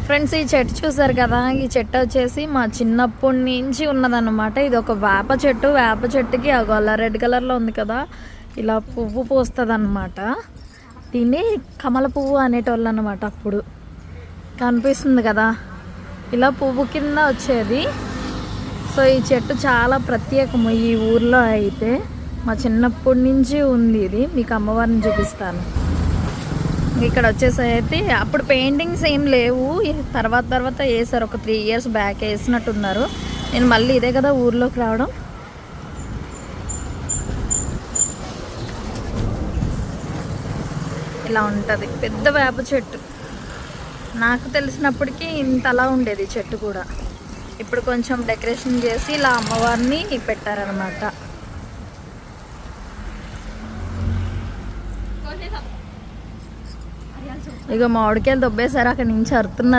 Friends, ఈ చెట్టు చూసారు కదా, ఈ చెట్టు వచ్చేసి మా చిన్నప్పటి నుంచి ఉన్నదన్నమాట. ఇది ఒక వేప చెట్టు. వేప చెట్టుకి అలా రెడ్ కలర్లో ఉంది కదా, ఇలా పువ్వు పూస్తుంది అన్నమాట. దీన్ని కమల పువ్వు అనేటోళ్ళు అనమాట. అప్పుడు కనిపిస్తుంది కదా, ఇలా పువ్వు కింద వచ్చేది. సో ఈ చెట్టు చాలా ప్రత్యేకము ఈ ఊర్లో అయితే. మా చిన్నప్పటి నుంచి ఉంది ఇది. మీకు అమ్మవారిని చూపిస్తాను. ఇక్కడ వచ్చేసి అయితే అప్పుడు పెయింటింగ్స్ ఏం లేవు, తర్వాత వేసారు. ఒక 3 years బ్యాక్ వేసినట్టున్నారు. నేను మళ్ళీ ఇదే కదా ఊర్లోకి రావడం. ఇలా ఉంటుంది పెద్ద వేప చెట్టు. నాకు తెలిసినప్పటికీ ఇంతలా ఉండేది చెట్టు కూడా. ఇప్పుడు కొంచెం డెకరేషన్ చేసి ఇలా అమ్మవారిని పెట్టారనమాట. ఇక మామిడికాయలు దొబ్బేశారు, అక్కడి నుంచి అరుతున్నారు.